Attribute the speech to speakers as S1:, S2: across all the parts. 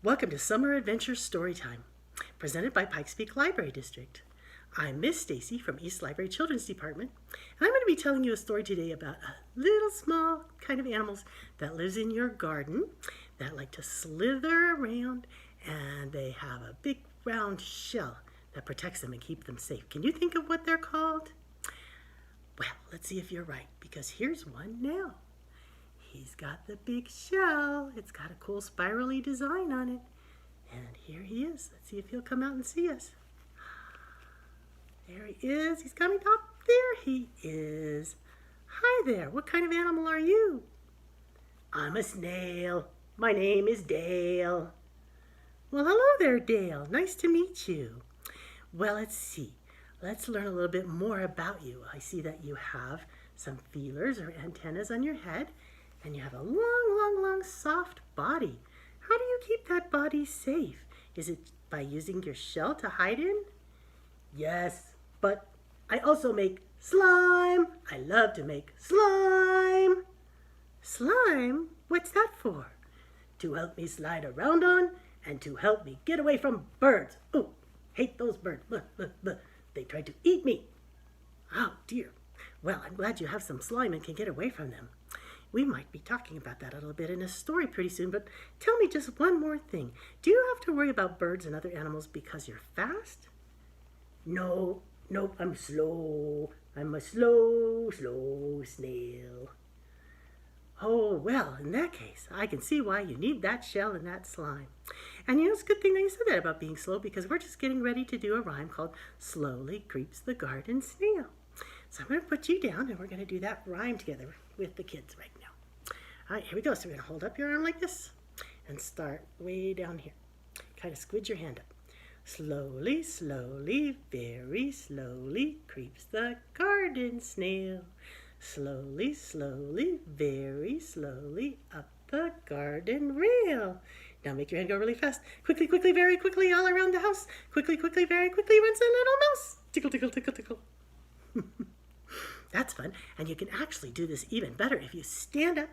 S1: Welcome to Summer Adventure Storytime, presented by Pikes Peak Library District. I'm Miss Stacy from East Library Children's Department, and I'm going to be telling you a story today about a little small kind of animals that lives in your garden that like to slither around, and they have a big round shell that protects them and keeps them safe. Can you think of what they're called? Well, let's see if you're right, because here's one now. He's got the big shell. It's got a cool spirally design on it. And here he is. Let's see if he'll come out and see us. There he is. He's coming up. There he is. Hi there. What kind of animal are you? I'm a snail. My name is Dale. Well, hello there, Dale. Nice to meet you. Well, let's see. Let's learn a little bit more about you. I see that you have some feelers or antennas on your head. And you have a long, soft body. How do you keep that body safe? Is it by using your shell to hide in? Yes, but I also make slime. I love to make slime. Slime? What's that for? To help me slide around on and to help me get away from birds. Oh, hate those birds. They tried to eat me. Oh, dear. Well, I'm glad you have some slime and can get away from them. We might be talking about that a little bit in a story pretty soon, but tell me just one more thing. Do you have to worry about birds and other animals because you're fast? No, nope, I'm slow. I'm a slow snail. Oh, well, in that case, I can see why you need that shell and that slime. And you know, it's a good thing that you said that about being slow, because we're just getting ready to do a rhyme called Slowly Creeps the Garden Snail. So I'm going to put you down, and we're going to do that rhyme together with the kids right now. All right, here we go. So we're going to hold up your arm like this and start way down here. Kind of squidge your hand up. Slowly, slowly, very slowly creeps the garden snail. Slowly, slowly, very slowly up the garden rail. Now make your hand go really fast. Quickly, quickly, very quickly all around the house. Quickly, quickly, very quickly runs a little mouse. Tickle, tickle, tickle, tickle. That's fun, and you can actually do this even better if you stand up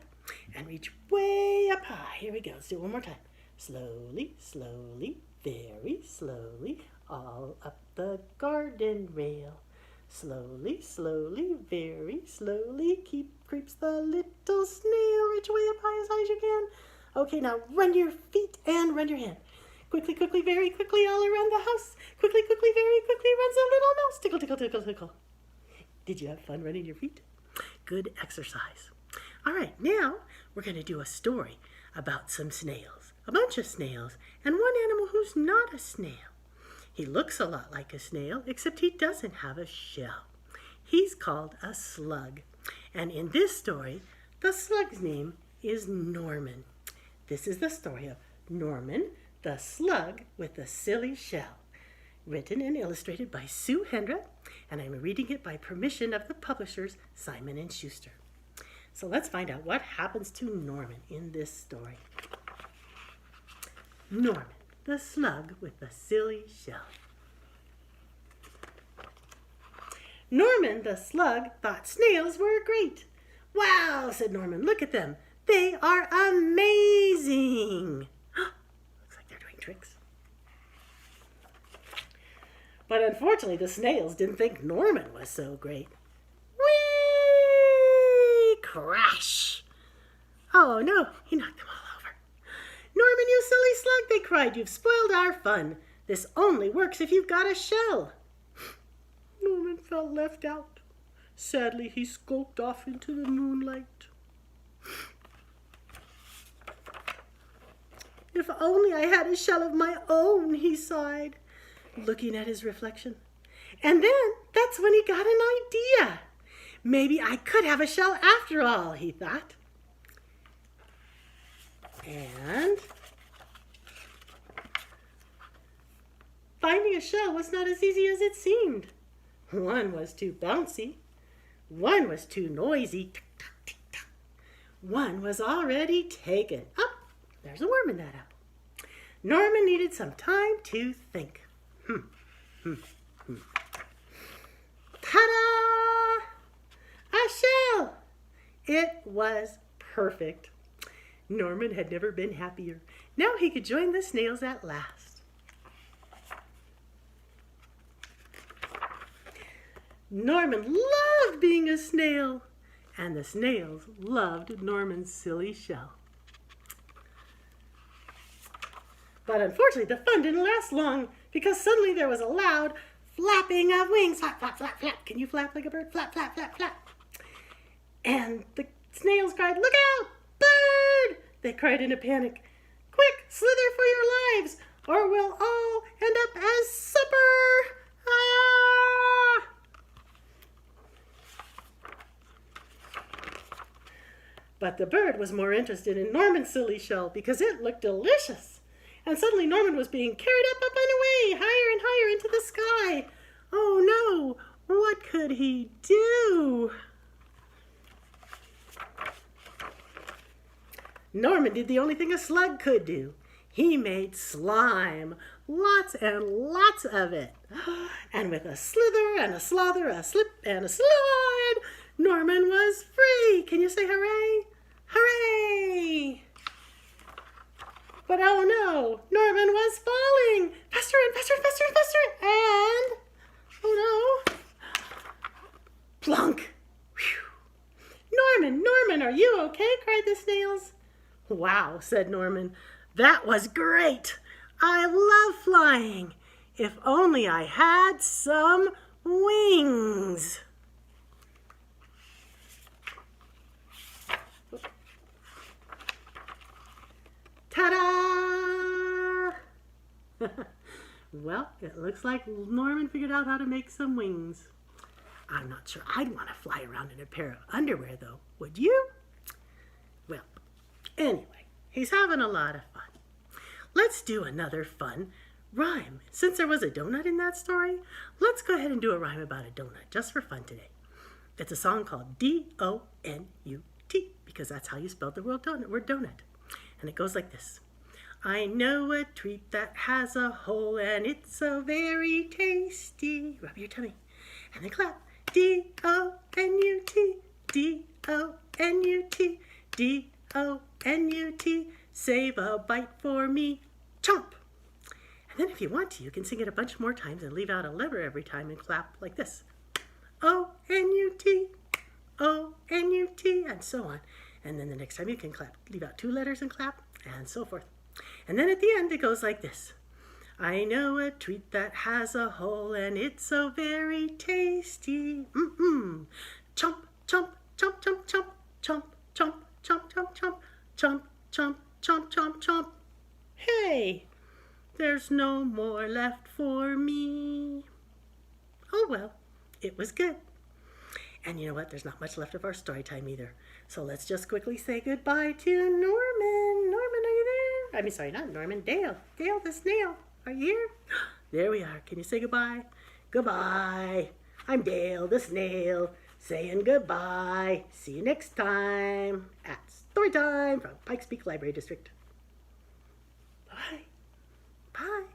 S1: and reach way up high. Here we go. Let's do it one more time. Slowly, slowly, very slowly, all up the garden rail. Slowly, slowly, very slowly, creeps the little snail. Reach way up high as you can. Okay, now run your feet and run your hand. Quickly, quickly, very quickly, all around the house. Quickly, quickly, very quickly, runs a little mouse. Tickle, tickle, tickle, tickle. Did you have fun running your feet? Good exercise. All right, now we're going to do a story about some snails, a bunch of snails, and one animal who's not a snail. He looks a lot like a snail, except he doesn't have a shell. He's called a slug. And in this story, the slug's name is Norman. This is the story of Norman, the slug with the silly shell. Written and illustrated by Sue Hendra, and I'm reading it by permission of the publishers Simon & Schuster. So let's find out what happens to Norman in this story. Norman, the slug with the silly shell. Norman, the slug, thought snails were great. Wow, said Norman, look at them. They are amazing. Looks like they're doing tricks. But unfortunately, the snails didn't think Norman was so great. Whee! Crash! Oh no, he knocked them all over. Norman, you silly slug, they cried. You've spoiled our fun. This only works if you've got a shell. Norman felt left out. Sadly, he skulked off into the moonlight. If only I had a shell of my own, he sighed, looking at his reflection. And then that's when he got an idea. Maybe I could have a shell after all, he thought. And finding a shell was not as easy as it seemed. One was too bouncy. One was too noisy. One was already taken. Oh, there's a worm in that apple. Norman needed some time to think. Ta-da! A shell! It was perfect. Norman had never been happier. Now he could join the snails at last. Norman loved being a snail, and the snails loved Norman's silly shell. But unfortunately, the fun didn't last long, because suddenly there was a loud flapping of wings. Flap, flap, flap, flap. Can you flap like a bird? Flap, flap, flap, flap. And the snails cried, "Look out, bird!" They cried in a panic. "Quick, slither for your lives, or we'll all end up as supper!" Ah! But the bird was more interested in Norman's silly shell because it looked delicious. And suddenly Norman was being carried up and away, higher and higher into the sky. Oh no, what could he do? Norman did the only thing a slug could do. He made slime, lots and lots of it. And with a slither and a slother, a slip and a slide, Norman was free. Can you say hooray? Hooray! But oh no, Norman was falling. Faster and faster and faster and faster. And, oh no, plunk. Whew. Norman, are you okay? Cried the snails. Wow, said Norman. That was great. I love flying. If only I had some wings. Ta-da! Well, it looks like Norman figured out how to make some wings. I'm not sure I'd want to fly around in a pair of underwear, though. Would you? Well, anyway, he's having a lot of fun. Let's do another fun rhyme. Since there was a donut in that story, let's go ahead and do a rhyme about a donut, just for fun today. It's a song called D-O-N-U-T, because that's how you spelled the word donut. And it goes like this. I know a treat that has a hole and it's so very tasty. Rub your tummy and then clap. D-O-N-U-T, D-O-N-U-T, D-O-N-U-T. Save a bite for me. Chomp. And then if you want to, you can sing it a bunch more times and leave out a letter every time and clap like this. O-N-U-T, O-N-U-T, and so on. And then the next time you can clap, leave out 2 letters and clap, and so forth. And then at the end it goes like this. I know a treat that has a hole and it's so very tasty. Mm-mm. Chomp, chomp, chomp, chomp, chomp, chomp, chomp, chomp, chomp, chomp, chomp, chomp, chomp, chomp, chomp. Hey, there's no more left for me. Oh well, it was good. And you know what? There's not much left of our story time either. So let's just quickly say goodbye to Norman. Norman, are you there? I mean, sorry, not Norman. Dale. Dale the snail. Are you here? There we are. Can you say goodbye? Goodbye. I'm Dale the snail saying goodbye. See you next time at Storytime from Pikes Peak Library District. Bye. Bye.